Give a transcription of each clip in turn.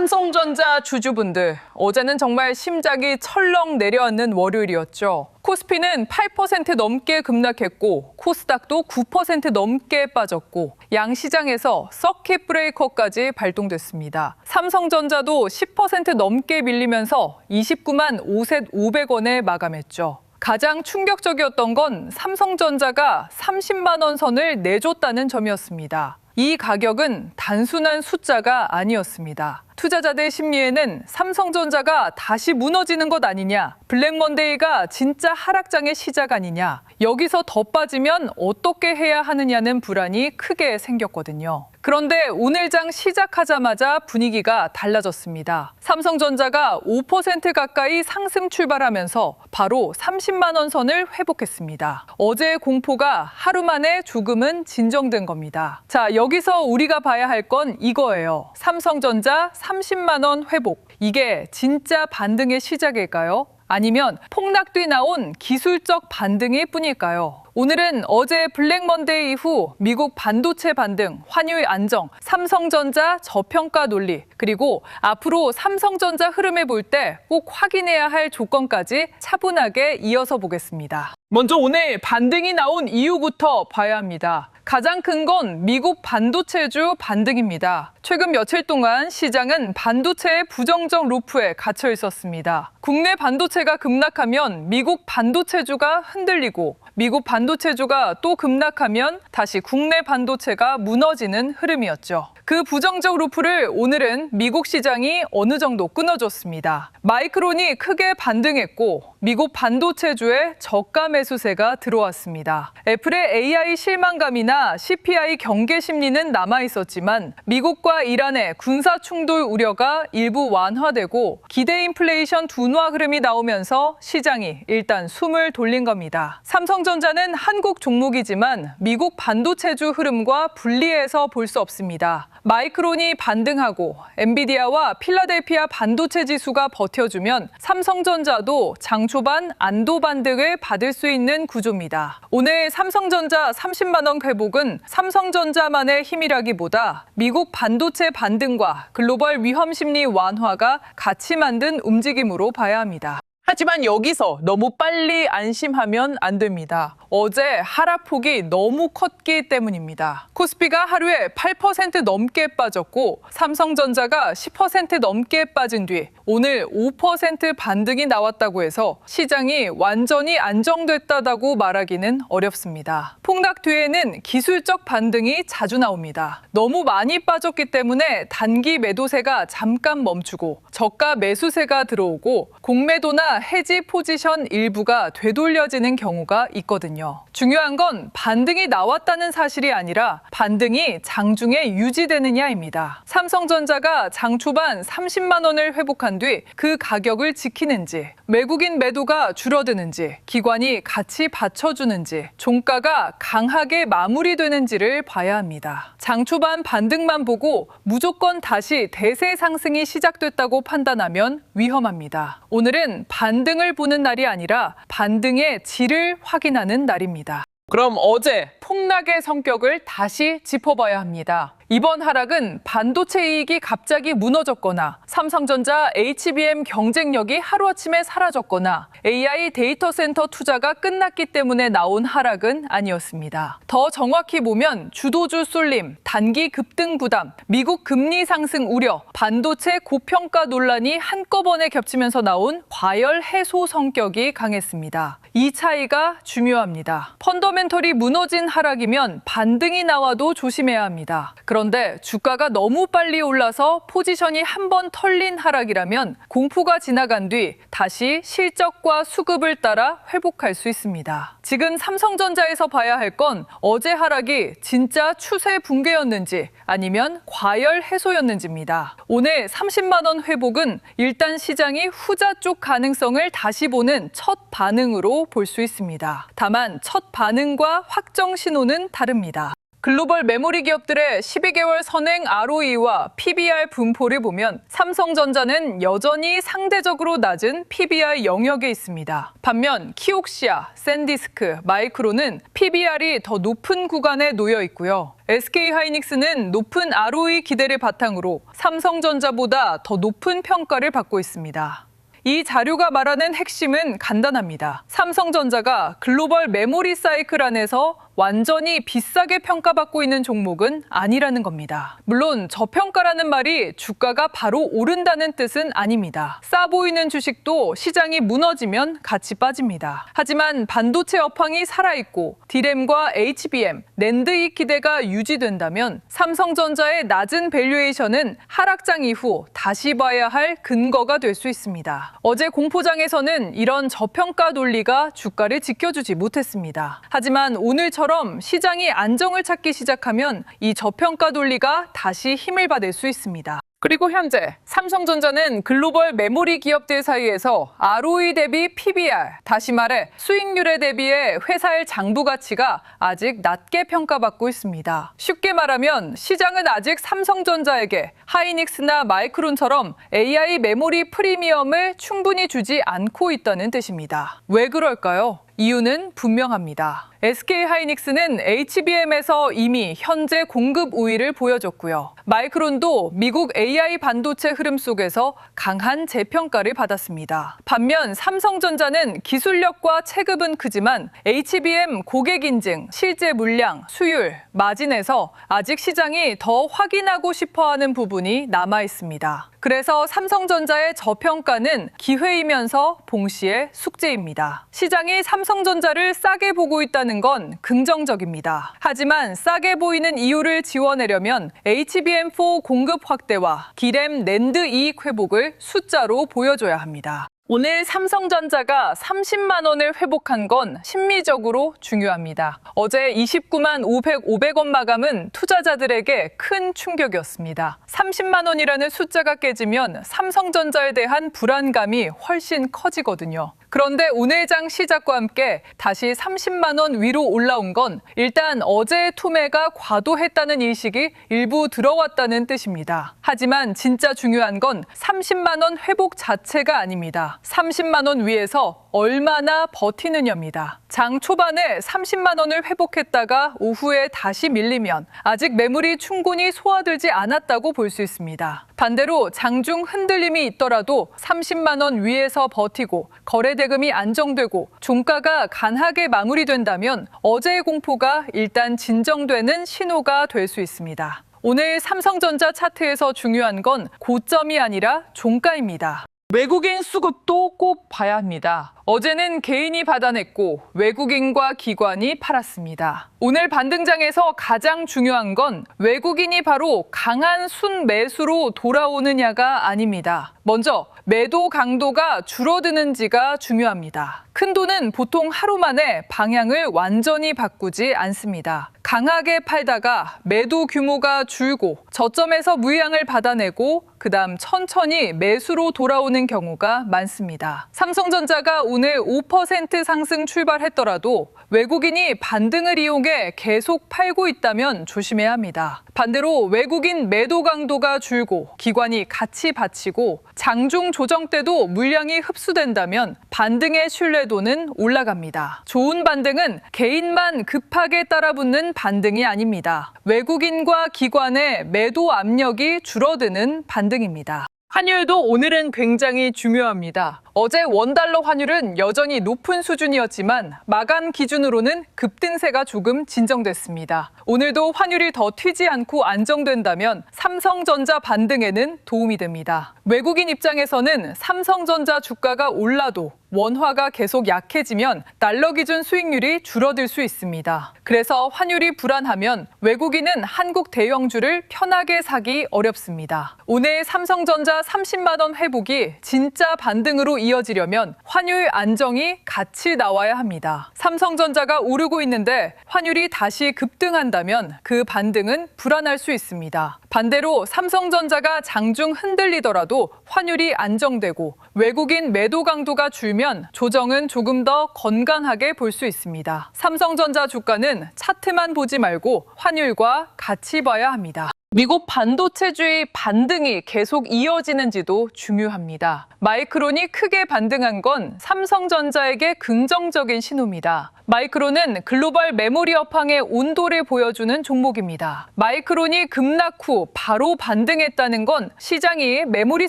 삼성전자 주주분들, 어제는 정말 심장이 철렁 내려앉는 월요일이었죠. 코스피는 8% 넘게 급락했고 코스닥도 9% 넘게 빠졌고 양시장에서 서킷 브레이커까지 발동됐습니다. 삼성전자도 10% 넘게 밀리면서 29만 5,500원에 마감했죠. 가장 충격적이었던 건 삼성전자가 30만 원 선을 내줬다는 점이었습니다. 이 가격은 단순한 숫자가 아니었습니다. 투자자들 심리에는 삼성전자가 다시 무너지는 것 아니냐, 블랙먼데이가 진짜 하락장의 시작 아니냐, 여기서 더 빠지면 어떻게 해야 하느냐는 불안이 크게 생겼거든요. 그런데 오늘장 시작하자마자 분위기가 달라졌습니다. 삼성전자가 5% 가까이 상승 출발하면서 바로 30만 원 선을 회복했습니다. 어제의 공포가 하루 만에 조금은 진정된 겁니다. 자, 여기서 우리가 봐야 할 건 이거예요. 삼성전자 30만 원 회복. 이게 진짜 반등의 시작일까요? 아니면 폭락 뒤 나온 기술적 반등일 뿐일까요? 오늘은 어제 블랙먼데이 이후 미국 반도체 반등, 환율 안정, 삼성전자 저평가 논리, 그리고 앞으로 삼성전자 흐름을 볼 때 꼭 확인해야 할 조건까지 차분하게 이어서 보겠습니다. 먼저 오늘 반등이 나온 이유부터 봐야 합니다. 가장 큰 건 미국 반도체주 반등입니다. 최근 며칠 동안 시장은 반도체의 부정적 루프에 갇혀 있었습니다. 국내 반도체가 급락하면 미국 반도체주가 흔들리고 미국 반도체주가 또 급락하면 다시 국내 반도체가 무너지는 흐름이었죠. 그 부정적 루프를 오늘은 미국 시장이 어느 정도 끊어줬습니다. 마이크론이 크게 반등했고 미국 반도체주에 저가 매수세가 들어왔습니다. 애플의 AI 실망감이나 CPI 경계 심리는 남아있었지만 미국과 이란의 군사 충돌 우려가 일부 완화되고 기대 인플레이션 둔화 흐름이 나오면서 시장이 일단 숨을 돌린 겁니다. 삼성전자는 한국 종목이지만 미국 반도체주 흐름과 분리해서 볼 수 없습니다. 마이크론이 반등하고 엔비디아와 필라델피아 반도체 지수가 버텨주면 삼성전자도 장 초반 안도 반등을 받을 수 있는 구조입니다. 오늘 삼성전자 30만 원 회복은 삼성전자만의 힘이라기보다 미국 반도체 반등과 글로벌 위험 심리 완화가 같이 만든 움직임으로 봐야 합니다. 하지만 여기서 너무 빨리 안심하면 안 됩니다. 어제 하락폭이 너무 컸기 때문입니다. 코스피가 하루에 8% 넘게 빠졌고 삼성전자가 10% 넘게 빠진 뒤 오늘 5% 반등이 나왔다고 해서 시장이 완전히 안정됐다고 말하기는 어렵습니다. 폭락 뒤에는 기술적 반등이 자주 나옵니다. 너무 많이 빠졌기 때문에 단기 매도세가 잠깐 멈추고 저가 매수세가 들어오고 공매도나 해지 포지션 일부가 되돌려지는 경우가 있거든요. 중요한 건 반등이 나왔다는 사실이 아니라 반등이 장중에 유지되느냐입니다. 삼성전자가 장 초반 30만 원을 회복한 뒤 그 가격을 지키는지, 외국인 매도가 줄어드는지, 기관이 같이 받쳐주는지, 종가가 강하게 마무리되는지를 봐야 합니다. 장 초반 반등만 보고 무조건 다시 대세 상승이 시작됐다고 판단하면 위험합니다. 오늘은 반등을 보는 날이 아니라 반등의 질을 확인하는 날입니다. 그럼 어제 폭락의 성격을 다시 짚어봐야 합니다. 이번 하락은 반도체 이익이 갑자기 무너졌거나 삼성전자 HBM 경쟁력이 하루아침에 사라졌거나 AI 데이터 센터 투자가 끝났기 때문에 나온 하락은 아니었습니다. 더 정확히 보면 주도주 쏠림, 단기 급등 부담, 미국 금리 상승 우려, 반도체 고평가 논란이 한꺼번에 겹치면서 나온 과열 해소 성격이 강했습니다. 이 차이가 중요합니다. 펀더멘털이 무너진 하락이면 반등이 나와도 조심해야 합니다. 그런데 주가가 너무 빨리 올라서 포지션이 한 번 털린 하락이라면 공포가 지나간 뒤 다시 실적과 수급을 따라 회복할 수 있습니다. 지금 삼성전자에서 봐야 할 건 어제 하락이 진짜 추세 붕괴였는지 아니면 과열 해소였는지입니다. 오늘 30만 원 회복은 일단 시장이 후자 쪽 가능성을 다시 보는 첫 반응으로 볼 수 있습니다. 다만 첫 반응과 확정 신호는 다릅니다. 글로벌 메모리 기업들의 12개월 선행 ROE와 PBR 분포를 보면 삼성전자는 여전히 상대적으로 낮은 PBR 영역에 있습니다. 반면 키옥시아, 샌디스크, 마이크론은 PBR이 더 높은 구간에 놓여 있고요. SK하이닉스는 높은 ROE 기대를 바탕으로 삼성전자보다 더 높은 평가를 받고 있습니다. 이 자료가 말하는 핵심은 간단합니다. 삼성전자가 글로벌 메모리 사이클 안에서 완전히 비싸게 평가받고 있는 종목은 아니라는 겁니다. 물론 저평가라는 말이 주가가 바로 오른다는 뜻은 아닙니다. 싸 보이는 주식도 시장이 무너지면 같이 빠집니다. 하지만 반도체 업황이 살아있고 D램과 HBM, 낸드의 기대가 유지된다면 삼성전자의 낮은 밸류에이션은 하락장 이후 다시 봐야 할 근거가 될 수 있습니다. 어제 공포장에서는 이런 저평가 논리가 주가를 지켜주지 못했습니다. 하지만 오늘처럼 시장이 안정을 찾기 시작하면 이 저평가 논리가 다시 힘을 받을 수 있습니다. 그리고 현재 삼성전자는 글로벌 메모리 기업들 사이에서 ROE 대비 PBR, 다시 말해 수익률에 대비해 회사의 장부 가치가 아직 낮게 평가받고 있습니다. 쉽게 말하면 시장은 아직 삼성전자에게 하이닉스나 마이크론처럼 AI 메모리 프리미엄을 충분히 주지 않고 있다는 뜻입니다. 왜 그럴까요? 이유는 분명합니다. SK하이닉스는 HBM에서 이미 현재 공급 우위를 보여줬고요. 마이크론도 미국 AI 반도체 흐름 속에서 강한 재평가를 받았습니다. 반면 삼성전자는 기술력과 체급은 크지만 HBM 고객 인증, 실제 물량, 수율, 마진에서 아직 시장이 더 확인하고 싶어하는 부분이 남아 있습니다. 그래서 삼성전자의 저평가는 기회이면서 동시에 숙제입니다. 시장이 삼성전자를 싸게 보고 있다는 건 긍정적입니다. 하지만 싸게 보이는 이유를 지워내려면 HBM4 공급 확대와 D램 낸드 이익 회복을 숫자로 보여줘야 합니다. 오늘 삼성전자가 30만 원을 회복한 건 심리적으로 중요합니다. 어제 29만 500원 마감은 투자자들에게 큰 충격이었습니다. 30만 원이라는 숫자가 깨지면 삼성전자에 대한 불안감이 훨씬 커지거든요. 그런데 오늘 장 시작과 함께 다시 30만 원 위로 올라온 건 일단 어제의 투매가 과도했다는 인식이 일부 들어왔다는 뜻입니다. 하지만 진짜 중요한 건 30만 원 회복 자체가 아닙니다. 30만 원 위에서 얼마나 버티느냐입니다. 장 초반에 30만 원을 회복했다가 오후에 다시 밀리면 아직 매물이 충분히 소화되지 않았다고 볼 수 있습니다. 반대로 장중 흔들림이 있더라도 30만 원 위에서 버티고 거래대금이 안정되고 종가가 강하게 마무리된다면 어제의 공포가 일단 진정되는 신호가 될 수 있습니다. 오늘 삼성전자 차트에서 중요한 건 고점이 아니라 종가입니다. 외국인 수급도 꼭 봐야 합니다. 어제는 개인이 받아냈고 외국인과 기관이 팔았습니다. 오늘 반등장에서 가장 중요한 건 외국인이 바로 강한 순매수로 돌아오느냐가 아닙니다. 먼저 매도 강도가 줄어드는지가 중요합니다. 큰 돈은 보통 하루 만에 방향을 완전히 바꾸지 않습니다. 강하게 팔다가 매도 규모가 줄고 저점에서 무이항을 받아내고 그다음 천천히 매수로 돌아오는 경우가 많습니다. 삼성전자가 오늘 5% 상승 출발했더라도 외국인이 반등을 이용해 계속 팔고 있다면 조심해야 합니다. 반대로 외국인 매도 강도가 줄고 기관이 같이 받치고 장중 조정 때도 물량이 흡수된다면 반등의 신뢰도는 올라갑니다. 좋은 반등은 개인만 급하게 따라붙는 반등이 아닙니다. 외국인과 기관의 매도 압력이 줄어드는 반등입니다. 환율도 오늘은 굉장히 중요합니다. 어제 원달러 환율은 여전히 높은 수준이었지만 마감 기준으로는 급등세가 조금 진정됐습니다. 오늘도 환율이 더 튀지 않고 안정된다면 삼성전자 반등에는 도움이 됩니다. 외국인 입장에서는 삼성전자 주가가 올라도 원화가 계속 약해지면 달러 기준 수익률이 줄어들 수 있습니다. 그래서 환율이 불안하면 외국인은 한국 대형주를 편하게 사기 어렵습니다. 오늘 삼성전자 30만 원 회복이 진짜 반등으로 이어지려면 환율 안정이 같이 나와야 합니다. 삼성전자가 오르고 있는데 환율이 다시 급등한다면 그 반등은 불안할 수 있습니다. 반대로 삼성전자가 장중 흔들리더라도 환율이 안정되고 외국인 매도 강도가 줄면 조정은 조금 더 건강하게 볼 수 있습니다. 삼성전자 주가는 차트만 보지 말고 환율과 같이 봐야 합니다. 미국 반도체주의 반등이 계속 이어지는지도 중요합니다. 마이크론이 크게 반등한 건 삼성전자에게 긍정적인 신호입니다. 마이크론은 글로벌 메모리 업황의 온도를 보여주는 종목입니다. 마이크론이 급락 후 바로 반등했다는 건 시장이 메모리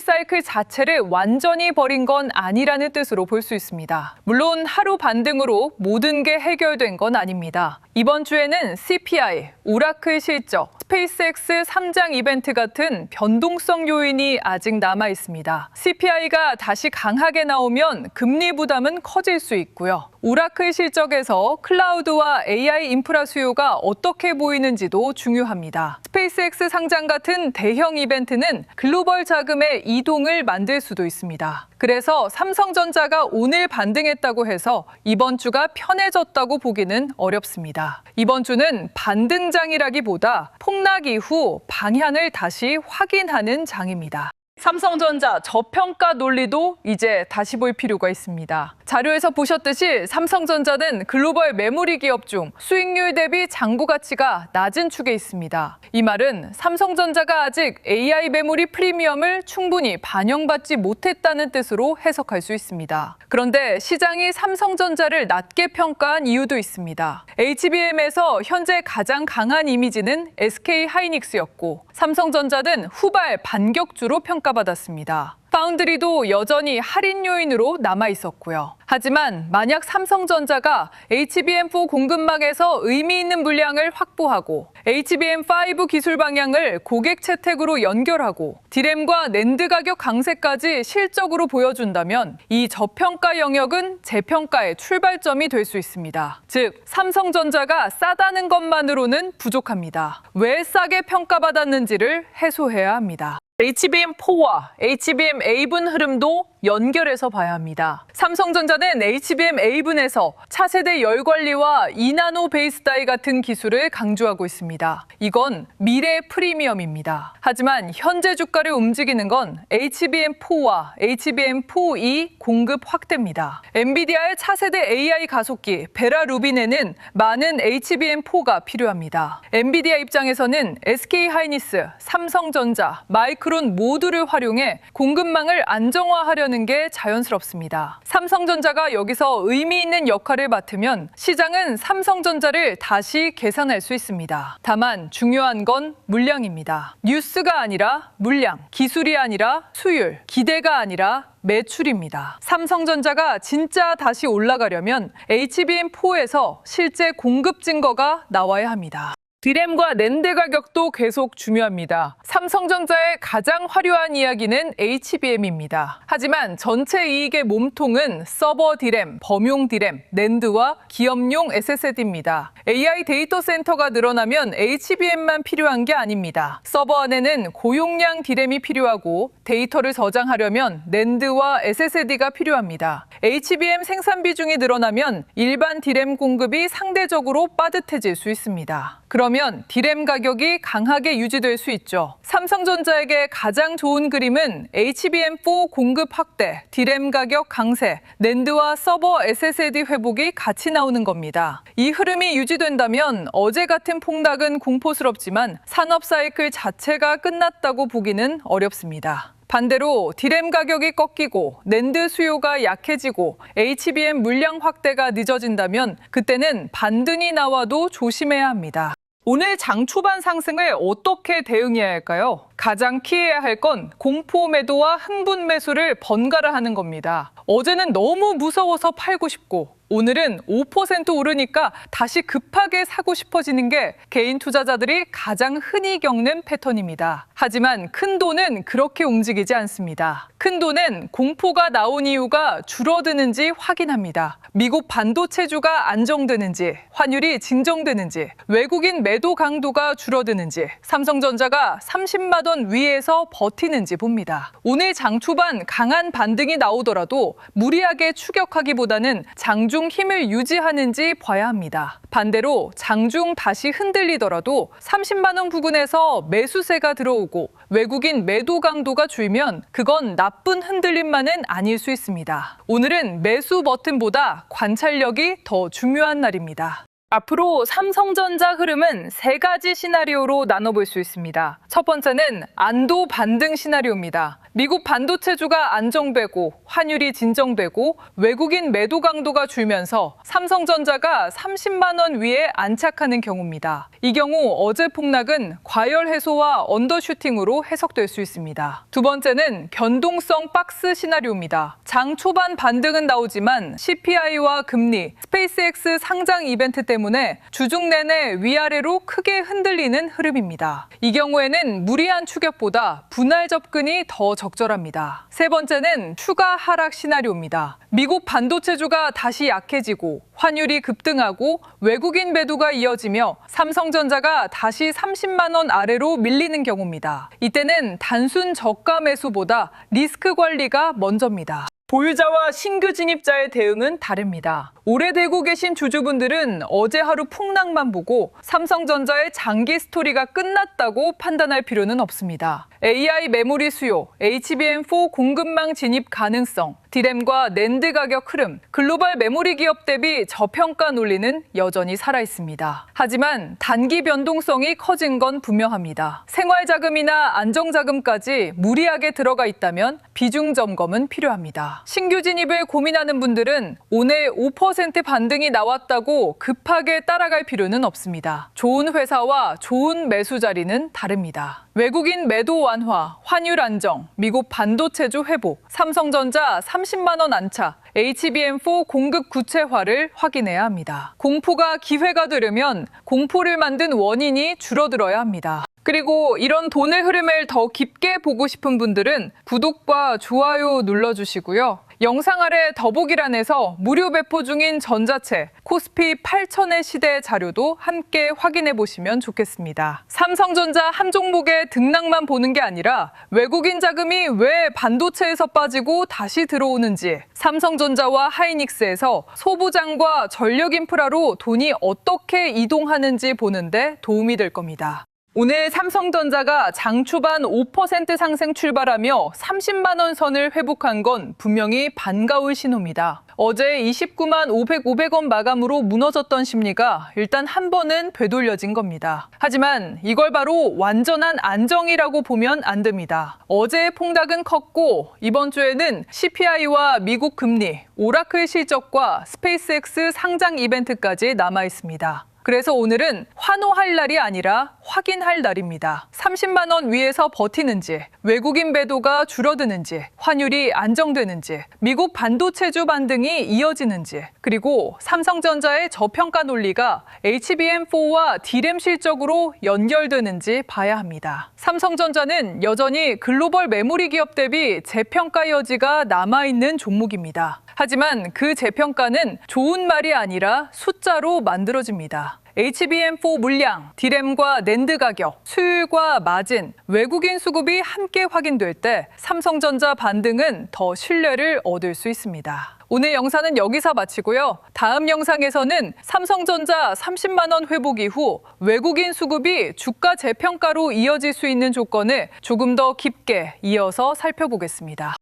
사이클 자체를 완전히 버린 건 아니라는 뜻으로 볼 수 있습니다. 물론 하루 반등으로 모든 게 해결된 건 아닙니다. 이번 주에는 CPI, 오라클 실적, 스페이스X 3장 이벤트 같은 변동성 요인이 아직 남아 있습니다. CPI가 다시 강하게 나오면 금리 부담은 커질 수 있고요. 오라클 실적에서 클라우드와 AI 인프라 수요가 어떻게 보이는지도 중요합니다. 스페이스X 상장 같은 대형 이벤트는 글로벌 자금의 이동을 만들 수도 있습니다. 그래서 삼성전자가 오늘 반등했다고 해서 이번 주가 편해졌다고 보기는 어렵습니다. 이번 주는 반등장이라기보다 폭락 이후 방향을 다시 확인하는 장입니다. 삼성전자 저평가 논리도 이제 다시 볼 필요가 있습니다. 자료에서 보셨듯이 삼성전자는 글로벌 메모리 기업 중 수익률 대비 장부 가치가 낮은 축에 있습니다. 이 말은 삼성전자가 아직 AI 메모리 프리미엄을 충분히 반영받지 못했다는 뜻으로 해석할 수 있습니다. 그런데 시장이 삼성전자를 낮게 평가한 이유도 있습니다. HBM에서 현재 가장 강한 이미지는 SK 하이닉스였고 삼성전자는 후발 반격주로 평가받았습니다. 파운드리도 여전히 할인 요인으로 남아 있었고요. 하지만 만약 삼성전자가 HBM4 공급망에서 의미 있는 물량을 확보하고 HBM5 기술 방향을 고객 채택으로 연결하고 디램과 낸드 가격 강세까지 실적으로 보여준다면 이 저평가 영역은 재평가의 출발점이 될 수 있습니다. 즉, 삼성전자가 싸다는 것만으로는 부족합니다. 왜 싸게 평가받았는지를 해소해야 합니다. HBM4와 HBM8분 흐름도 연결해서 봐야 합니다. 삼성전자는 HBM8분에서 차세대 열관리와 2나노 베이스 다이 같은 기술을 강조하고 있습니다. 이건 미래 프리미엄입니다. 하지만 현재 주가를 움직이는 건 HBM4와 HBM4E 공급 확대입니다. 엔비디아의 차세대 AI 가속기 베라 루빈에는 많은 HBM4가 필요합니다. 엔비디아 입장에서는 SK 하이닉스, 삼성전자, 마이크론 모두를 활용해 공급망을 안정화하려는 게 자연스럽습니다. 삼성전자가 여기서 의미 있는 역할을 맡으면 시장은 삼성전자를 다시 계산할 수 있습니다. 다만 중요한 건 물량입니다. 뉴스가 아니라 물량, 기술이 아니라 수율, 기대가 아니라 매출입니다. 삼성전자가 진짜 다시 올라가려면 HBM4에서 실제 공급 증거가 나와야 합니다. 디램과 낸드 가격도 계속 중요합니다. 삼성전자의 가장 화려한 이야기는 HBM입니다. 하지만 전체 이익의 몸통은 서버 디램, 범용 디램, 낸드와 기업용 SSD입니다. AI 데이터 센터가 늘어나면 HBM만 필요한 게 아닙니다. 서버 안에는 고용량 디램이 필요하고 데이터를 저장하려면 낸드와 SSD가 필요합니다. HBM 생산 비중이 늘어나면 일반 디램 공급이 상대적으로 빠듯해질 수 있습니다. 그러면 디램 가격이 강하게 유지될 수 있죠. 삼성전자에게 가장 좋은 그림은 HBM4 공급 확대, 디램 가격 강세, 낸드와 서버 SSD 회복이 같이 나오는 겁니다. 이 흐름이 유지된다면 어제 같은 폭락은 공포스럽지만 산업 사이클 자체가 끝났다고 보기는 어렵습니다. 반대로 디램 가격이 꺾이고 낸드 수요가 약해지고 HBM 물량 확대가 늦어진다면 그때는 반등이 나와도 조심해야 합니다. 오늘 장 초반 상승을 어떻게 대응해야 할까요? 가장 피해야 할 건 공포 매도와 흥분 매수를 번갈아 하는 겁니다. 어제는 너무 무서워서 팔고 싶고 오늘은 5% 오르니까 다시 급하게 사고 싶어지는 게 개인 투자자들이 가장 흔히 겪는 패턴입니다. 하지만 큰 돈은 그렇게 움직이지 않습니다. 큰 돈은 공포가 나온 이유가 줄어드는지 확인합니다. 미국 반도체주가 안정되는지, 환율이 진정되는지, 외국인 매도 강도가 줄어드는지, 삼성전자가 30만 원 위에서 버티는지 봅니다. 오늘 장 초반 강한 반등이 나오더라도 무리하게 추격하기보다는 장중 힘을 유지하는지 봐야 합니다. 반대로 장중 다시 흔들리더라도 30만 원 부근에서 매수세가 들어오고 외국인 매도 강도가 줄면 그건 나쁜 흔들림만은 아닐 수 있습니다. 오늘은 매수 버튼보다 관찰력이 더 중요한 날입니다. 앞으로 삼성전자 흐름은 세 가지 시나리오로 나눠볼 수 있습니다. 첫 번째는 안도 반등 시나리오입니다. 미국 반도체주가 안정되고 환율이 진정되고 외국인 매도 강도가 줄면서 삼성전자가 30만 원 위에 안착하는 경우입니다. 이 경우 어제 폭락은 과열 해소와 언더슈팅으로 해석될 수 있습니다. 두 번째는 변동성 박스 시나리오입니다. 장 초반 반등은 나오지만 CPI와 금리, 스페이스X 상장 이벤트 때문에 주중 내내 위아래로 크게 흔들리는 흐름입니다. 이 경우에는 무리한 추격보다 분할 접근이 더 적절합니다. 세 번째는 추가 하락 시나리오입니다. 미국 반도체주가 다시 약해지고 환율이 급등하고 외국인 매도가 이어지며 삼성전자가 다시 30만 원 아래로 밀리는 경우입니다. 이때는 단순 저가 매수보다 리스크 관리가 먼저입니다. 보유자와 신규 진입자의 대응은 다릅니다. 오래 들고 계신 주주분들은 어제 하루 폭락만 보고 삼성전자의 장기 스토리가 끝났다고 판단할 필요는 없습니다. AI 메모리 수요, HBM4 공급망 진입 가능성, 디램과 낸드 가격 흐름, 글로벌 메모리 기업 대비 저평가 논리는 여전히 살아있습니다. 하지만 단기 변동성이 커진 건 분명합니다. 생활자금이나 안정자금까지 무리하게 들어가 있다면 비중 점검은 필요합니다. 신규 진입을 고민하는 분들은 오늘 5% 반등이 나왔다고 급하게 따라갈 필요는 없습니다. 좋은 회사와 좋은 매수 자리는 다릅니다. 외국인 매도 완화, 환율 안정, 미국 반도체주 회복, 삼성전자 30만 원 안착, HBM4 공급 구체화를 확인해야 합니다. 공포가 기회가 되려면 공포를 만든 원인이 줄어들어야 합니다. 그리고 이런 돈의 흐름을 더 깊게 보고 싶은 분들은 구독과 좋아요 눌러주시고요. 영상 아래 더보기란에서 무료 배포 중인 전자책 코스피 8,000의 시대 자료도 함께 확인해 보시면 좋겠습니다. 삼성전자 한 종목의 등락만 보는 게 아니라 외국인 자금이 왜 반도체에서 빠지고 다시 들어오는지, 삼성전자와 하이닉스에서 소부장과 전력 인프라로 돈이 어떻게 이동하는지 보는데 도움이 될 겁니다. 오늘 삼성전자가 장 초반 5% 상승 출발하며 30만 원 선을 회복한 건 분명히 반가울 신호입니다. 어제 29만 500원 마감으로 무너졌던 심리가 일단 한 번은 되돌려진 겁니다. 하지만 이걸 바로 완전한 안정이라고 보면 안 됩니다. 어제의 폭락은 컸고 이번 주에는 CPI와 미국 금리, 오라클 실적과 스페이스X 상장 이벤트까지 남아 있습니다. 그래서 오늘은 환호할 날이 아니라 확인할 날입니다. 30만 원 위에서 버티는지, 외국인 매도가 줄어드는지, 환율이 안정되는지, 미국 반도체주 반등이 이어지는지, 그리고 삼성전자의 저평가 논리가 HBM4와 디램 실적으로 연결되는지 봐야 합니다. 삼성전자는 여전히 글로벌 메모리 기업 대비 재평가 여지가 남아있는 종목입니다. 하지만 그 재평가는 좋은 말이 아니라 숫자로 만들어집니다. HBM4 물량, 디램과 낸드 가격, 수율과 마진, 외국인 수급이 함께 확인될 때 삼성전자 반등은 더 신뢰를 얻을 수 있습니다. 오늘 영상은 여기서 마치고요. 다음 영상에서는 삼성전자 30만 원 회복 이후 외국인 수급이 주가 재평가로 이어질 수 있는 조건을 조금 더 깊게 이어서 살펴보겠습니다.